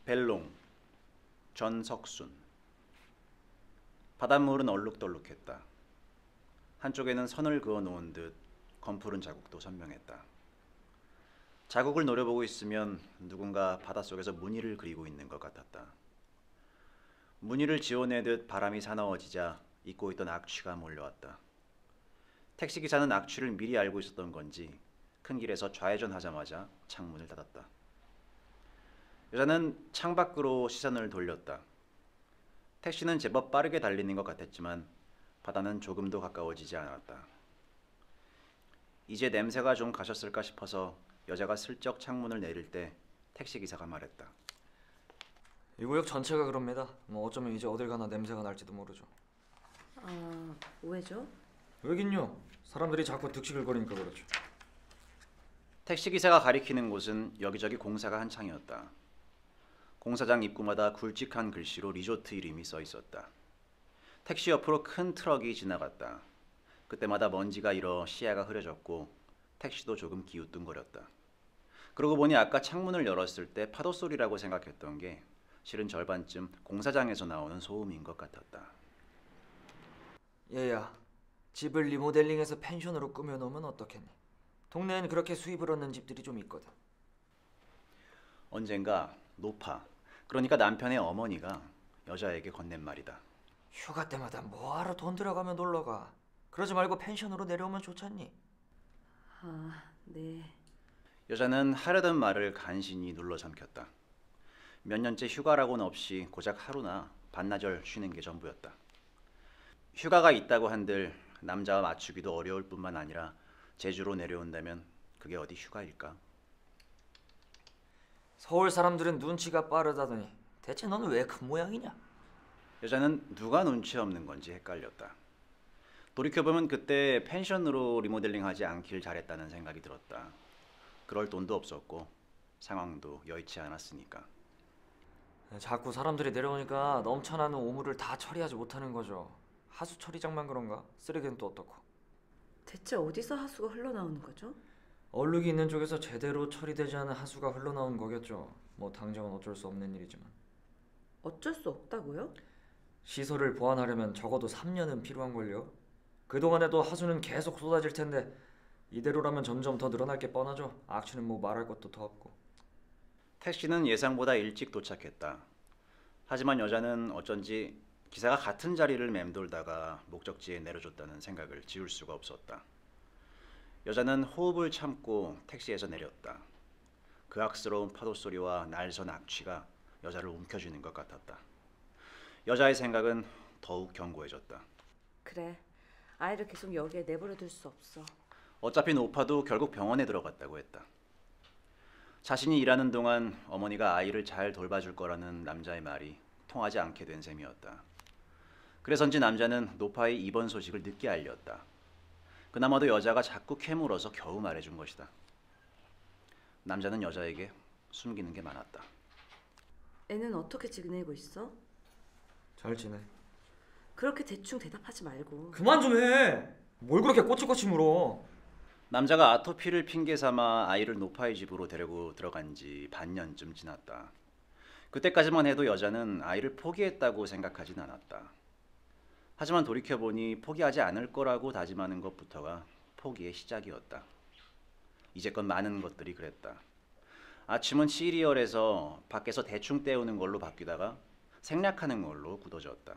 벨롱, 전석순. 바닷물은 얼룩덜룩했다. 한쪽에는 선을 그어 놓은 듯 검푸른 자국도 선명했다. 자국을 노려보고 있으면 누군가 바닷속에서 무늬를 그리고 있는 것 같았다. 무늬를 지워내듯 바람이 사나워지자 잊고 있던 악취가 몰려왔다. 택시기사는 악취를 미리 알고 있었던 건지 큰 길에서 좌회전하자마자 창문을 닫았다. 여자는 창밖으로 시선을 돌렸다. 택시는 제법 빠르게 달리는 것 같았지만 바다는 조금도 가까워지지 않았다. 이제 냄새가 좀 가셨을까 싶어서 여자가 슬쩍 창문을 내릴 때 택시기사가 말했다. 이 구역 전체가 그럽니다. 뭐 어쩌면 이제 어딜 가나 냄새가 날지도 모르죠. 아, 왜죠? 왜긴요. 사람들이 자꾸 득실거리니까 그렇죠. 택시기사가 가리키는 곳은 여기저기 공사가 한창이었다. 공사장 입구마다 굵직한 글씨로 리조트 이름이 써 있었다. 택시 옆으로 큰 트럭이 지나갔다. 그때마다 먼지가 일어 시야가 흐려졌고 택시도 조금 기우뚱거렸다. 그러고 보니 아까 창문을 열었을 때 파도 소리라고 생각했던 게 실은 절반쯤 공사장에서 나오는 소음인 것 같았다. 얘야, 집을 리모델링해서 펜션으로 꾸며놓으면 어떻겠니? 동네엔 그렇게 수입을 얻는 집들이 좀 있거든. 언젠가 노파, 그러니까 남편의 어머니가 여자에게 건넨 말이다. 휴가 때마다 뭐하러 돈 들어가면 놀러가. 그러지 말고 펜션으로 내려오면 좋잖니. 아, 네. 여자는 하려던 말을 간신히 눌러 삼켰다. 몇 년째 휴가라고는 없이 고작 하루나 반나절 쉬는 게 전부였다. 휴가가 있다고 한들 남자와 맞추기도 어려울 뿐만 아니라 제주로 내려온다면 그게 어디 휴가일까? 서울 사람들은 눈치가 빠르다더니 대체 너는 왜 그 모양이냐? 여자는 누가 눈치 없는 건지 헷갈렸다. 돌이켜보면 그때 펜션으로 리모델링하지 않길 잘했다는 생각이 들었다. 그럴 돈도 없었고 상황도 여의치 않았으니까. 자꾸 사람들이 내려오니까 넘쳐나는 오물을 다 처리하지 못하는 거죠. 하수 처리장만 그런가? 쓰레기는 또 어떻고? 대체 어디서 하수가 흘러나오는 거죠? 얼룩이 있는 쪽에서 제대로 처리되지 않은 하수가 흘러나온 거겠죠. 뭐 당장은 어쩔 수 없는 일이지만. 어쩔 수 없다고요? 시설을 보완하려면 적어도 3년은 필요한걸요. 그동안에도 하수는 계속 쏟아질 텐데 이대로라면 점점 더 늘어날 게 뻔하죠. 악취는 뭐 말할 것도 더 없고. 택시는 예상보다 일찍 도착했다. 하지만 여자는 어쩐지 기사가 같은 자리를 맴돌다가 목적지에 내려줬다는 생각을 지울 수가 없었다. 여자는 호흡을 참고 택시에서 내렸다. 그 악스러운 파도 소리와 날선 악취가 여자를 움켜쥐는 것 같았다. 여자의 생각은 더욱 견고해졌다. 그래, 아이를 계속 여기에 내버려 둘 수 없어. 어차피 노파도 결국 병원에 들어갔다고 했다. 자신이 일하는 동안 어머니가 아이를 잘 돌봐줄 거라는 남자의 말이 통하지 않게 된 셈이었다. 그래서인지 남자는 노파의 입원 소식을 늦게 알렸다. 그나마도 여자가 자꾸 캐물어서 겨우 말해준 것이다. 남자는 여자에게 숨기는 게 많았다. 애는 어떻게 지내고 있어? 잘 지내. 그렇게 대충 대답하지 말고. 그만 좀 해. 뭘 그렇게 꼬치꼬치 물어. 남자가 아토피를 핑계 삼아 아이를 노파의 집으로 데리고 들어간 지 반년쯤 지났다. 그때까지만 해도 여자는 아이를 포기했다고 생각하진 않았다. 하지만 돌이켜보니 포기하지 않을 거라고 다짐하는 것부터가 포기의 시작이었다. 이제껏 많은 것들이 그랬다. 아침은 시리얼에서 밖에서 대충 때우는 걸로 바뀌다가 생략하는 걸로 굳어졌다.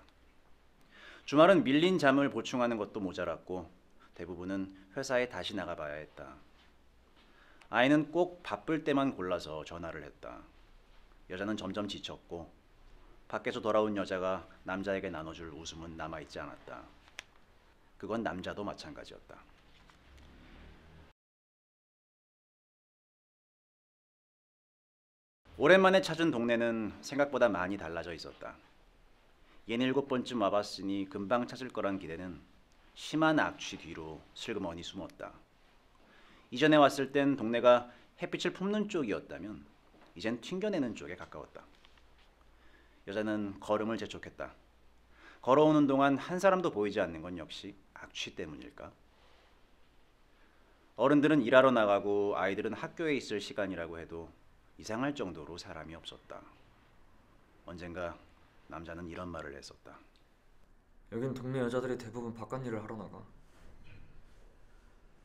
주말은 밀린 잠을 보충하는 것도 모자랐고 대부분은 회사에 다시 나가봐야 했다. 아이는 꼭 바쁠 때만 골라서 전화를 했다. 여자는 점점 지쳤고 밖에서 돌아온 여자가 남자에게 나눠줄 웃음은 남아있지 않았다. 그건 남자도 마찬가지였다. 오랜만에 찾은 동네는 생각보다 많이 달라져 있었다. 67번쯤 와봤으니 금방 찾을 거란 기대는 심한 악취 뒤로 슬그머니 숨었다. 이전에 왔을 땐 동네가 햇빛을 품는 쪽이었다면 이젠 튕겨내는 쪽에 가까웠다. 여자는 걸음을 재촉했다. 걸어오는 동안 한 사람도 보이지 않는 건 역시 악취 때문일까? 어른들은 일하러 나가고 아이들은 학교에 있을 시간이라고 해도 이상할 정도로 사람이 없었다. 언젠가 남자는 이런 말을 했었다. 여긴 동네 여자들이 대부분 바깥 일을 하러 나가.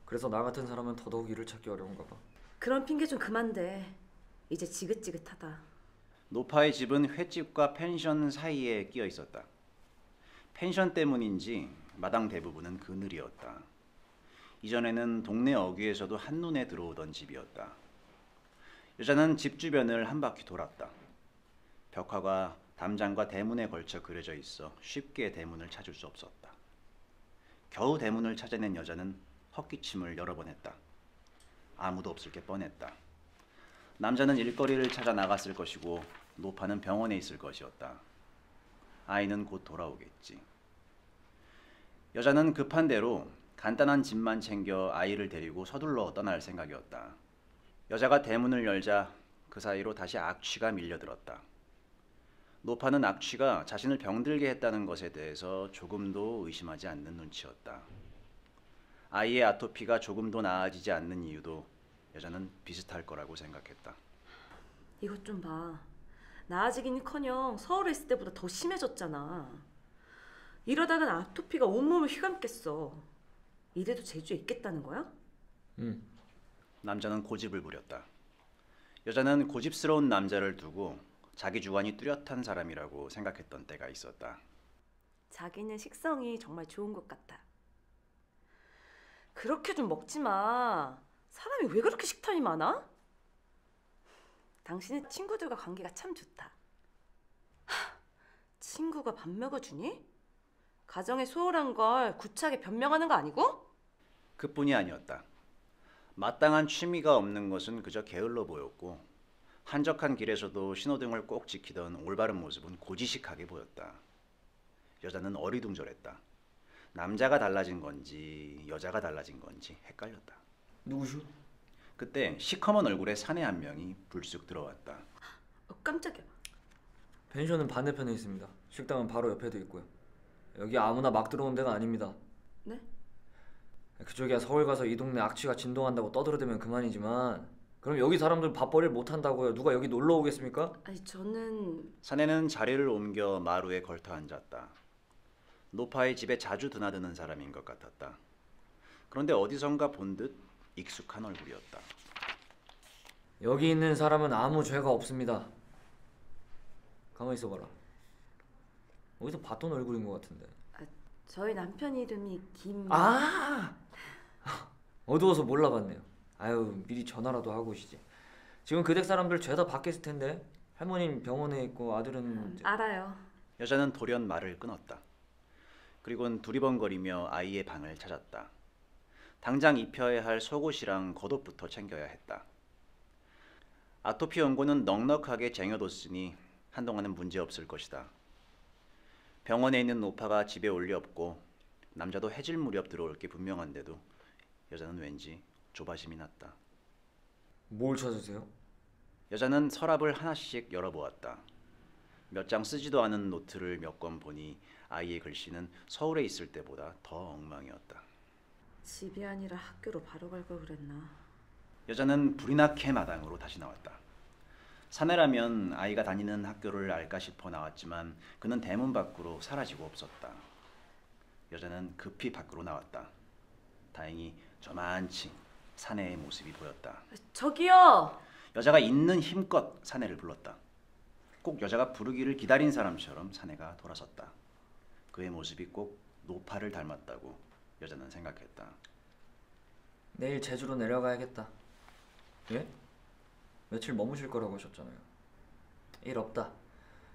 그래서 나 같은 사람은 더더욱 일을 찾기 어려운가 봐. 그런 핑계 좀 그만 대. 이제 지긋지긋하다. 노파의 집은 횟집과 펜션 사이에 끼어 있었다. 펜션 때문인지 마당 대부분은 그늘이었다. 이전에는 동네 어귀에서도 한눈에 들어오던 집이었다. 여자는 집 주변을 한 바퀴 돌았다. 벽화가 담장과 대문에 걸쳐 그려져 있어 쉽게 대문을 찾을 수 없었다. 겨우 대문을 찾아낸 여자는 헛기침을 여러 번 했다. 아무도 없을 게 뻔했다. 남자는 일거리를 찾아 나갔을 것이고 노파는 병원에 있을 것이었다. 아이는 곧 돌아오겠지. 여자는 급한 대로 간단한 짐만 챙겨 아이를 데리고 서둘러 떠날 생각이었다. 여자가 대문을 열자 그 사이로 다시 악취가 밀려들었다. 노파는 악취가 자신을 병들게 했다는 것에 대해서 조금도 의심하지 않는 눈치였다. 아이의 아토피가 조금도 나아지지 않는 이유도 여자는 비슷할 거라고 생각했다. 이것 좀 봐. 나아지기는커녕 서울에 있을 때보다 더 심해졌잖아. 이러다간 아토피가 온몸을 휘감겠어. 이래도 제주에 있겠다는 거야? 응. 남자는 고집을 부렸다. 여자는 고집스러운 남자를 두고 자기 주관이 뚜렷한 사람이라고 생각했던 때가 있었다. 자기는 식성이 정말 좋은 것 같아. 그렇게 좀 먹지 마. 사람이 왜 그렇게 식탐이 많아? 당신은 친구들과 관계가 참 좋다. 친구가 밥 먹여주니? 가정에 소홀한 걸 구차하게 변명하는 거 아니고? 그뿐이 아니었다. 마땅한 취미가 없는 것은 그저 게을러 보였고 한적한 길에서도 신호등을 꼭 지키던 올바른 모습은 고지식하게 보였다. 여자는 어리둥절했다. 남자가 달라진 건지 여자가 달라진 건지 헷갈렸다. 누구슈? 그때 시커먼 얼굴의 사내 한 명이 불쑥 들어왔다. 깜짝이야. 펜션은 반대편에 있습니다. 식당은 바로 옆에도 있고요. 여기 아무나 막 들어온 데가 아닙니다. 네? 그쪽이야 서울 가서 이 동네 악취가 진동한다고 떠들어대면 그만이지만 그럼 여기 사람들 밥벌이를 못한다고요. 누가 여기 놀러 오겠습니까? 아니 저는 사내는 자리를 옮겨 마루에 걸터 앉았다. 노파의 집에 자주 드나드는 사람인 것 같았다. 그런데 어디선가 본 듯 익숙한 얼굴이었다. 여기 있는 사람은 아무 죄가 없습니다. 가만히 있어봐라. 어디서 봤던 얼굴인 것 같은데. 저희 남편 이름이 김... 아! 어두워서 몰라봤네요. 아유 미리 전화라도 하고 오시지. 지금 그 댁 사람들 죄다 밖에 있을 텐데. 할머니는 병원에 있고 아들은 알아요. 여자는 돌연 말을 끊었다. 그리고는 두리번거리며 아이의 방을 찾았다. 당장 입혀야 할 속옷이랑 겉옷부터 챙겨야 했다. 아토피 연고는 넉넉하게 쟁여뒀으니 한동안은 문제없을 것이다. 병원에 있는 노파가 집에 올 리 없고 남자도 해질 무렵 들어올 게 분명한데도 여자는 왠지 조바심이 났다. 뭘 찾으세요? 여자는 서랍을 하나씩 열어보았다. 몇 장 쓰지도 않은 노트를 몇 권 보니 아이의 글씨는 서울에 있을 때보다 더 엉망이었다. 집이 아니라 학교로 바로 갈 걸 그랬나. 여자는 불이 나게 마당으로 다시 나왔다. 사내라면 아이가 다니는 학교를 알까 싶어 나왔지만 그는 대문 밖으로 사라지고 없었다. 여자는 급히 밖으로 나왔다. 다행히 저만치 사내의 모습이 보였다. 저기요! 여자가 있는 힘껏 사내를 불렀다. 꼭 여자가 부르기를 기다린 사람처럼 사내가 돌아섰다. 그의 모습이 꼭 노파를 닮았다고 여자는 생각했다. 내일 제주로 내려가야겠다. 예? 며칠 머무실 거라고 하셨잖아요. 일 없다.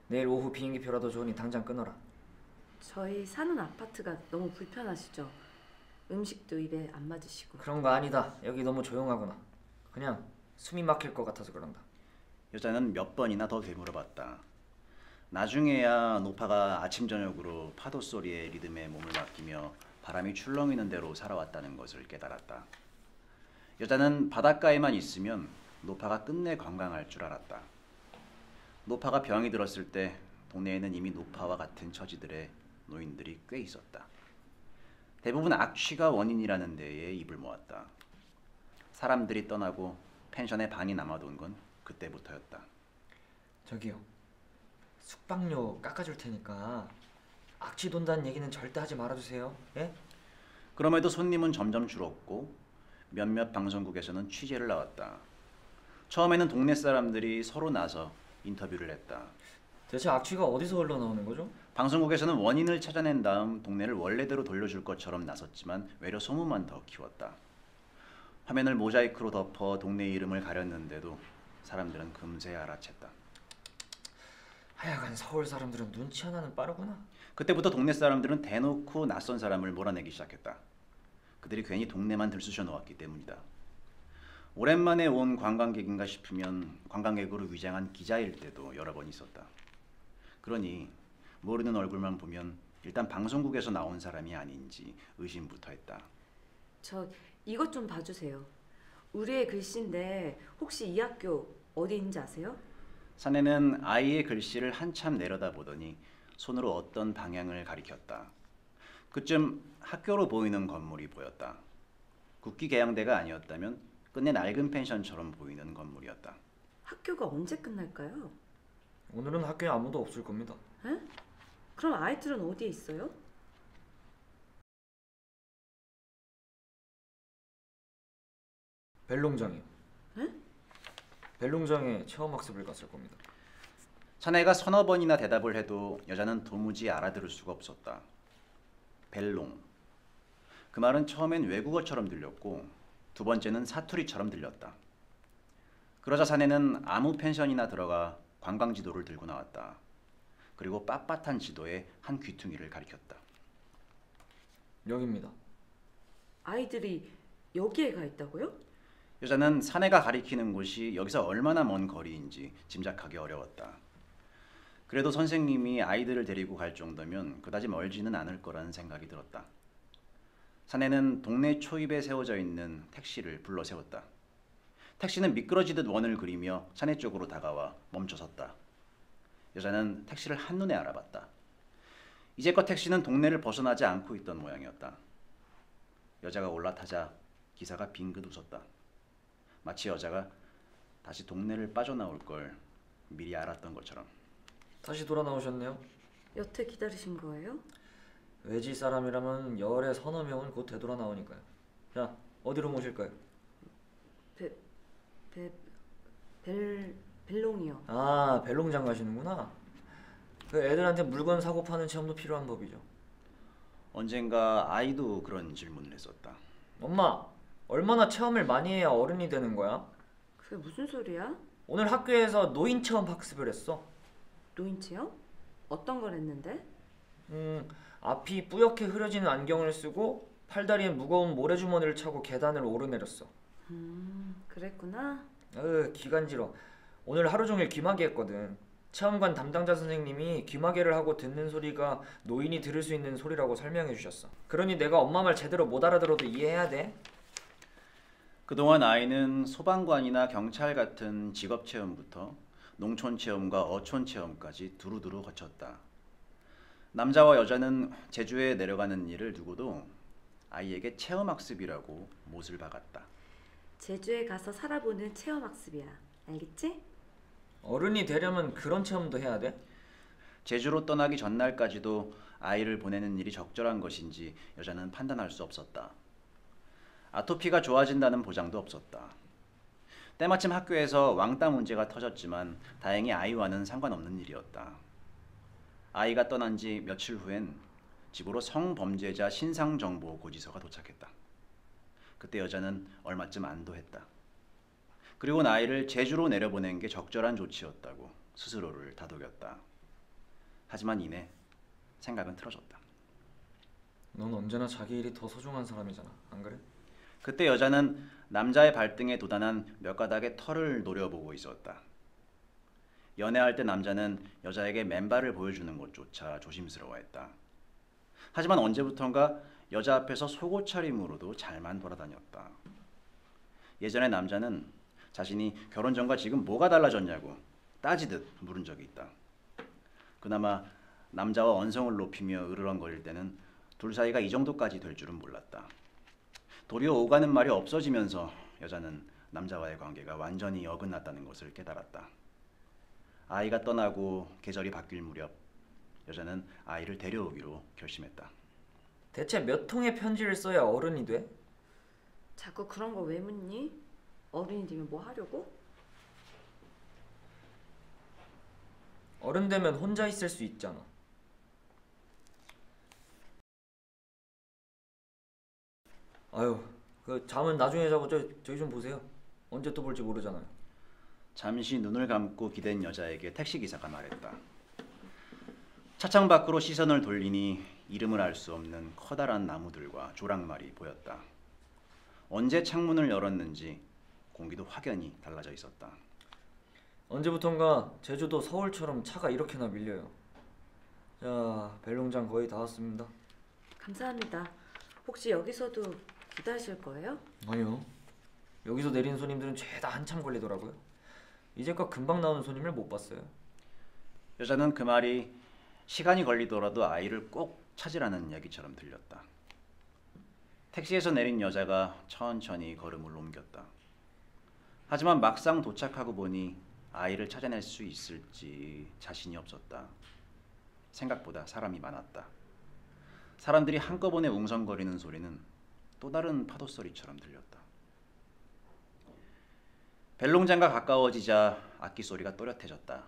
내일 오후 비행기표라도 좋으니 당장 끊어라. 저희 사는 아파트가 너무 불편하시죠? 음식도 입에 안 맞으시고. 그런 거 아니다. 여기 너무 조용하구나. 그냥 숨이 막힐 것 같아서 그런다. 여자는 몇 번이나 더 되물어봤다. 나중에야 노파가 아침 저녁으로 파도 소리의 리듬에 몸을 맡기며 바람이 출렁이는 대로 살아왔다는 것을 깨달았다. 여자는 바닷가에만 있으면 노파가 끝내 건강할 줄 알았다. 노파가 병이 들었을 때 동네에는 이미 노파와 같은 처지들의 노인들이 꽤 있었다. 대부분 악취가 원인이라는 데에 입을 모았다. 사람들이 떠나고 펜션에 방이 남아돈 건 그때부터였다. 저기요. 숙박료 깎아줄 테니까 악취 돈다는 얘기는 절대 하지 말아주세요. 예? 그럼에도 손님은 점점 줄었고 몇몇 방송국에서는 취재를 나왔다. 처음에는 동네 사람들이 서로 나서 인터뷰를 했다. 대체 악취가 어디서 흘러나오는 거죠? 방송국에서는 원인을 찾아낸 다음 동네를 원래대로 돌려줄 것처럼 나섰지만 외려 소문만 더 키웠다. 화면을 모자이크로 덮어 동네 이름을 가렸는데도 사람들은 금세 알아챘다. 하여간 서울 사람들은 눈치 하나는 빠르구나. 그때부터 동네 사람들은 대놓고 낯선 사람을 몰아내기 시작했다. 그들이 괜히 동네만 들쑤셔 놓았기 때문이다. 오랜만에 온 관광객인가 싶으면 관광객으로 위장한 기자일 때도 여러 번 있었다. 그러니 모르는 얼굴만 보면 일단 방송국에서 나온 사람이 아닌지 의심부터 했다. 저 이것 좀 봐주세요. 우리의 글씨인데 혹시 이 학교 어디 있는지 아세요? 사내는 아이의 글씨를 한참 내려다보더니 손으로 어떤 방향을 가리켰다. 그쯤 학교로 보이는 건물이 보였다. 국기 개양대가 아니었다면 끝내 낡은 펜션처럼 보이는 건물이었다. 학교가 언제 끝날까요? 오늘은 학교에 아무도 없을 겁니다. 에? 그럼 아이들은 어디에 있어요? 벨롱장이요. 에? 벨롱장에 체험학습을 갔을 겁니다. 사내가 서너 번이나 대답을 해도 여자는 도무지 알아들을 수가 없었다. 벨롱. 그 말은 처음엔 외국어처럼 들렸고 두 번째는 사투리처럼 들렸다. 그러자 사내는 아무 펜션이나 들어가 관광 지도를 들고 나왔다. 그리고 빳빳한 지도에 한 귀퉁이를 가리켰다. 여기입니다. 아이들이 여기에 가 있다고요? 여자는 사내가 가리키는 곳이 여기서 얼마나 먼 거리인지 짐작하기 어려웠다. 그래도 선생님이 아이들을 데리고 갈 정도면 그다지 멀지는 않을 거라는 생각이 들었다. 사내는 동네 초입에 세워져 있는 택시를 불러 세웠다. 택시는 미끄러지듯 원을 그리며 사내 쪽으로 다가와 멈춰섰다. 여자는 택시를 한눈에 알아봤다. 이제껏 택시는 동네를 벗어나지 않고 있던 모양이었다. 여자가 올라타자 기사가 빙긋 웃었다. 마치 여자가 다시 동네를 빠져나올 걸 미리 알았던 것처럼. 다시 돌아 나오셨네요. 여태 기다리신 거예요? 외지 사람이라면 열에 서너 명은 곧 되돌아 나오니까요. 자, 어디로 모실까요? 벨롱이요. 아, 벨롱장 가시는구나. 그 애들한테 물건 사고 파는 체험도 필요한 법이죠. 언젠가 아이도 그런 질문을 했었다. 엄마, 얼마나 체험을 많이 해야 어른이 되는 거야? 그게 무슨 소리야? 오늘 학교에서 노인 체험 학습을 했어. 노인 체험? 어떤 걸 했는데? 앞이 뿌옇게 흐려지는 안경을 쓰고 팔다리에 무거운 모래주머니를 차고 계단을 오르내렸어. 그랬구나. 기간지러. 오늘 하루 종일 귀마개 했거든. 체험관 담당자 선생님이 귀마개를 하고 듣는 소리가 노인이 들을 수 있는 소리라고 설명해 주셨어. 그러니 내가 엄마 말 제대로 못 알아들어도 이해해야 돼. 그동안 아이는 소방관이나 경찰 같은 직업 체험부터 농촌 체험과 어촌 체험까지 두루두루 거쳤다. 남자와 여자는 제주에 내려가는 일을 두고도 아이에게 체험학습이라고 못을 박았다. 제주에 가서 살아보는 체험학습이야. 알겠지? 어른이 되려면 그런 체험도 해야 돼? 제주로 떠나기 전날까지도 아이를 보내는 일이 적절한 것인지 여자는 판단할 수 없었다. 아토피가 좋아진다는 보장도 없었다. 때마침 학교에서 왕따 문제가 터졌지만 다행히 아이와는 상관없는 일이었다. 아이가 떠난 지 며칠 후엔 집으로 성범죄자 신상정보 고지서가 도착했다. 그때 여자는 얼마쯤 안도했다. 그리고 아이를 제주로 내려보낸 게 적절한 조치였다고 스스로를 다독였다. 하지만 이내 생각은 틀어졌다. 넌 언제나 자기 일이 더 소중한 사람이잖아. 안 그래? 그때 여자는 남자의 발등에 도단한 몇 가닥의 털을 노려보고 있었다. 연애할 때 남자는 여자에게 맨발을 보여주는 것조차 조심스러워했다. 하지만 언제부턴가 여자 앞에서 속옷 차림으로도 잘만 돌아다녔다. 예전에 남자는 자신이 결혼 전과 지금 뭐가 달라졌냐고 따지듯 물은 적이 있다. 그나마 남자와 언성을 높이며 으르렁거릴 때는 둘 사이가 이 정도까지 될 줄은 몰랐다. 도리어 오가는 말이 없어지면서 여자는 남자와의 관계가 완전히 어긋났다는 것을 깨달았다. 아이가 떠나고 계절이 바뀔 무렵 여자는 아이를 데려오기로 결심했다. 대체 몇 통의 편지를 써야 어른이 돼? 자꾸 그런 거 왜 묻니? 어른이 되면 뭐 하려고? 어른 되면 혼자 있을 수 있잖아. 아유, 그 잠은 나중에 자고 저기 좀 보세요. 언제 또 볼지 모르잖아요. 잠시 눈을 감고 기댄 여자에게 택시기사가 말했다. 차창 밖으로 시선을 돌리니 이름을 알 수 없는 커다란 나무들과 조랑말이 보였다. 언제 창문을 열었는지 공기도 확연히 달라져 있었다. 언제부턴가 제주도 서울처럼 차가 이렇게나 밀려요. 자, 벨롱장 거의 다 왔습니다. 감사합니다. 혹시 여기서도 기다리실 거예요? 아니요. 여기서 내리는 손님들은 죄다 한참 걸리더라고요. 이제껏 금방 나오는 손님을 못 봤어요. 여자는 그 말이 시간이 걸리더라도 아이를 꼭 찾으라는 얘기처럼 들렸다. 택시에서 내린 여자가 천천히 걸음을 옮겼다. 하지만 막상 도착하고 보니 아이를 찾아낼 수 있을지 자신이 없었다. 생각보다 사람이 많았다. 사람들이 한꺼번에 웅성거리는 소리는 또 다른 파도 소리처럼 들렸다. 벨롱장과 가까워지자 악기 소리가 또렷해졌다.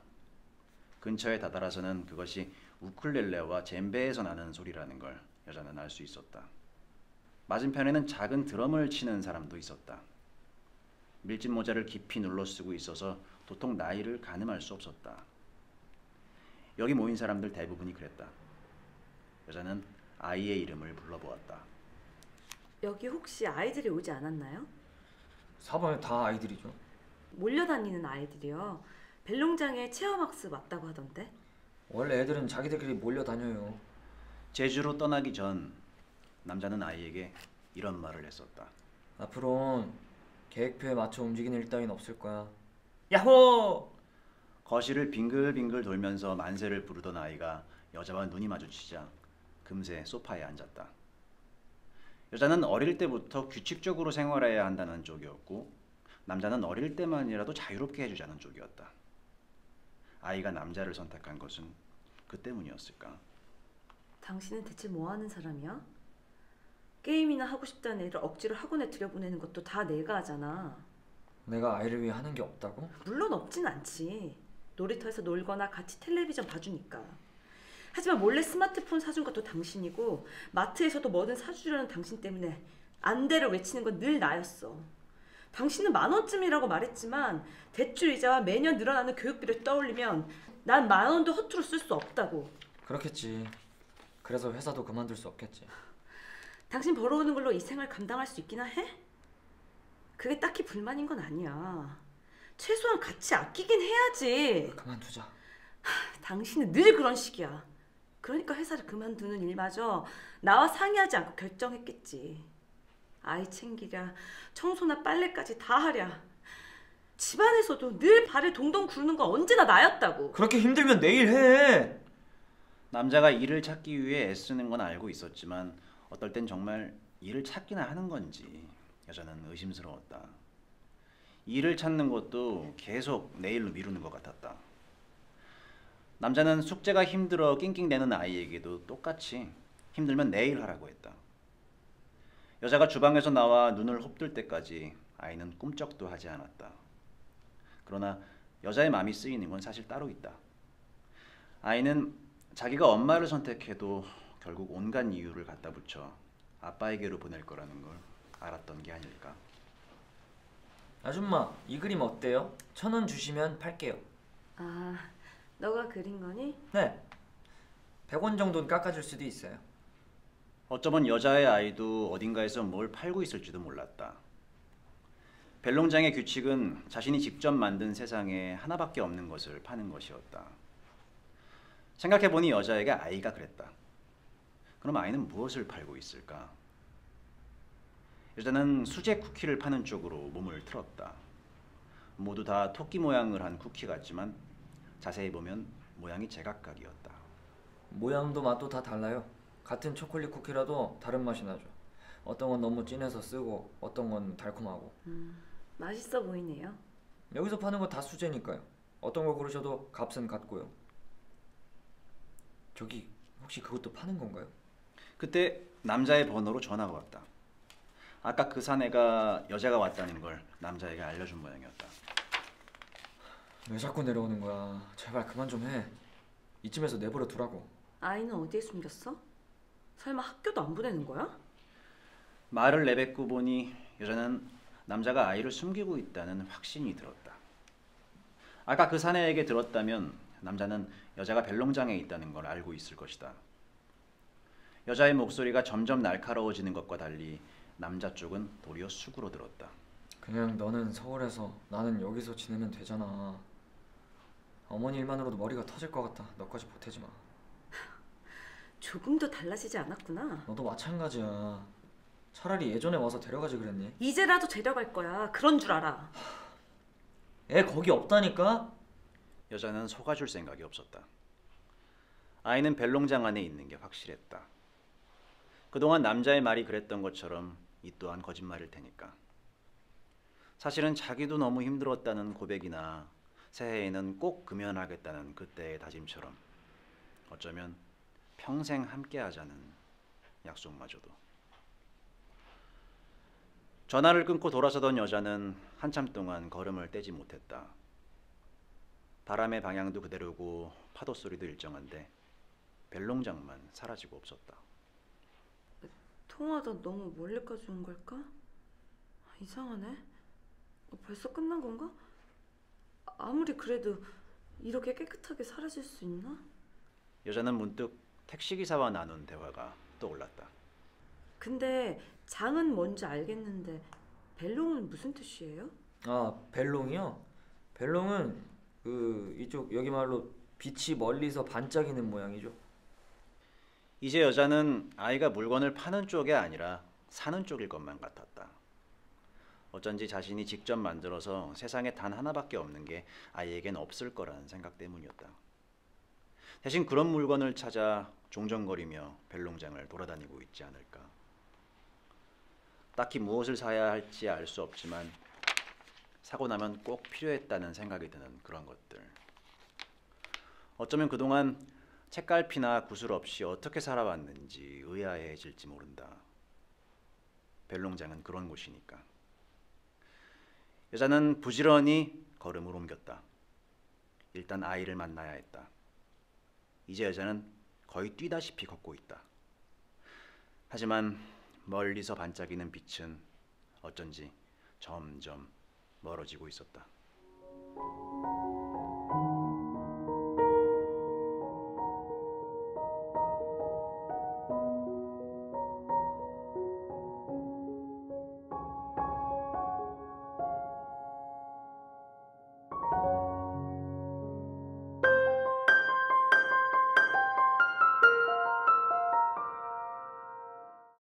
근처에 다다라서는 그것이 우쿨렐레와 젬베에서 나는 소리라는 걸 여자는 알 수 있었다. 맞은편에는 작은 드럼을 치는 사람도 있었다. 밀짚 모자를 깊이 눌러 쓰고 있어서 도통 나이를 가늠할 수 없었다. 여기 모인 사람들 대부분이 그랬다. 여자는 아이의 이름을 불러보았다. 여기 혹시 아이들이 오지 않았나요? 사방에 다 아이들이죠. 몰려다니는 아이들이요. 벨롱장에 체험학습 왔다고 하던데. 원래 애들은 자기들끼리 몰려다녀요. 제주로 떠나기 전 남자는 아이에게 이런 말을 했었다. 앞으론 계획표에 맞춰 움직이는 일 따윈 없을 거야. 야호! 거실을 빙글빙글 돌면서 만세를 부르던 아이가 여자와 눈이 마주치자 금세 소파에 앉았다. 여자는 어릴 때부터 규칙적으로 생활해야 한다는 쪽이었고 남자는 어릴 때만이라도 자유롭게 해주자는 쪽이었다. 아이가 남자를 선택한 것은 그 때문이었을까? 당신은 대체 뭐 하는 사람이야? 게임이나 하고 싶다는 애를 억지로 학원에 들여보내는 것도 다 내가 하잖아. 내가 아이를 위해 하는 게 없다고? 물론 없진 않지. 놀이터에서 놀거나 같이 텔레비전 봐주니까. 하지만 몰래 스마트폰 사준 것도 당신이고 마트에서도 뭐든 사주려는 당신 때문에 안돼를 외치는 건 늘 나였어. 당신은 10,000원쯤이라고 말했지만 대출 이자와 매년 늘어나는 교육비를 떠올리면 난 10,000원도 허투루 쓸 수 없다고. 그렇겠지. 그래서 회사도 그만둘 수 없겠지. 당신 벌어오는 걸로 이 생활 감당할 수 있기나 해? 그게 딱히 불만인 건 아니야. 최소한 같이 아끼긴 해야지. 그만두자. 당신은 늘 그런 식이야. 그러니까 회사를 그만두는 일마저 나와 상의하지 않고 결정했겠지. 아이 챙기랴, 청소나 빨래까지 다 하랴. 집안에서도 늘 발을 동동 구르는 건 언제나 나였다고. 그렇게 힘들면 내일 해. 남자가 일을 찾기 위해 애쓰는 건 알고 있었지만 어떨 땐 정말 일을 찾기나 하는 건지 여자는 의심스러웠다. 일을 찾는 것도 계속 내일로 미루는 것 같았다. 남자는 숙제가 힘들어 낑낑대는 아이에게도 똑같이 힘들면 내일 하라고 했다. 여자가 주방에서 나와 눈을 홉들 때까지 아이는 꿈쩍도 하지 않았다. 그러나 여자의 마음이 쓰이는 건 사실 따로 있다. 아이는 자기가 엄마를 선택해도 결국 온갖 이유를 갖다 붙여 아빠에게로 보낼 거라는 걸 알았던 게 아닐까. 아줌마, 이 그림 어때요? 1,000원 주시면 팔게요. 아, 너가 그린 거니? 네. 100원 정도는 깎아줄 수도 있어요. 어쩌면 여자의 아이도 어딘가에서 뭘 팔고 있을지도 몰랐다. 벨롱장의 규칙은 자신이 직접 만든 세상에 하나밖에 없는 것을 파는 것이었다. 생각해보니 여자에게 아이가 그랬다. 그럼 아이는 무엇을 팔고 있을까? 여자는 수제 쿠키를 파는 쪽으로 몸을 틀었다. 모두 다 토끼 모양을 한 쿠키 같지만 자세히 보면 모양이 제각각이었다. 모양도 맛도 다 달라요. 같은 초콜릿 쿠키라도 다른 맛이 나죠. 어떤 건 너무 진해서 쓰고 어떤 건 달콤하고. 맛있어 보이네요. 여기서 파는 거 다 수제니까요. 어떤 거 고르셔도 값은 같고요. 저기 혹시 그것도 파는 건가요? 그때 남자의 번호로 전화가 왔다. 아까 그 사내가 여자가 왔다는 걸 남자에게 알려준 모양이었다. 왜 자꾸 내려오는 거야? 제발 그만 좀 해. 이쯤에서 내버려 두라고. 아이는 어디에 숨겼어? 설마 학교도 안 보내는 거야? 말을 내뱉고 보니 여자는 남자가 아이를 숨기고 있다는 확신이 들었다. 아까 그 사내에게 들었다면 남자는 여자가 벨롱장에 있다는 걸 알고 있을 것이다. 여자의 목소리가 점점 날카로워지는 것과 달리 남자 쪽은 도리어 숙으로 들었다. 그냥 너는 서울에서 나는 여기서 지내면 되잖아. 어머니 일만으로도 머리가 터질 것 같다. 너까지 보태지 마. 조금도 달라지지 않았구나. 너도 마찬가지야. 차라리 예전에 와서 데려가지 그랬니? 이제라도 데려갈 거야. 그런 줄 알아. 애 거기 없다니까? 여자는 속아줄 생각이 없었다. 아이는 벨롱장 안에 있는 게 확실했다. 그동안 남자의 말이 그랬던 것처럼 이 또한 거짓말일 테니까. 사실은 자기도 너무 힘들었다는 고백이나 새해에는 꼭 금연하겠다는 그때의 다짐처럼 어쩌면 평생 함께하자는 약속마저도. 전화를 끊고 돌아서던 여자는 한참 동안 걸음을 떼지 못했다. 바람의 방향도 그대로고 파도 소리도 일정한데 벨롱장만 사라지고 없었다. 통화하다 너무 멀리까지 온 걸까? 이상하네. 벌써 끝난 건가? 아무리 그래도 이렇게 깨끗하게 사라질 수 있나? 여자는 문득 택시기사와 나눈 대화가 떠올랐다. 근데 장은 뭔지 알겠는데 벨롱은 무슨 뜻이에요? 아, 벨롱이요? 벨롱은 이쪽 여기 말로 빛이 멀리서 반짝이는 모양이죠. 이제 여자는 아이가 물건을 파는 쪽이 아니라 사는 쪽일 것만 같았다. 어쩐지 자신이 직접 만들어서 세상에 단 하나밖에 없는 게 아이에겐 없을 거라는 생각 때문이었다. 대신 그런 물건을 찾아 종정거리며 벨롱장을 돌아다니고 있지 않을까. 딱히 무엇을 사야 할지 알 수 없지만 사고 나면 꼭 필요했다는 생각이 드는 그런 것들. 어쩌면 그동안 책갈피나 구슬 없이 어떻게 살아왔는지 의아해질지 모른다. 벨롱장은 그런 곳이니까. 여자는 부지런히 걸음을 옮겼다. 일단 아이를 만나야 했다. 이제 여자는 거의 뛰다시피 걷고 있다. 하지만 멀리서 반짝이는 빛은 어쩐지 점점 멀어지고 있었다.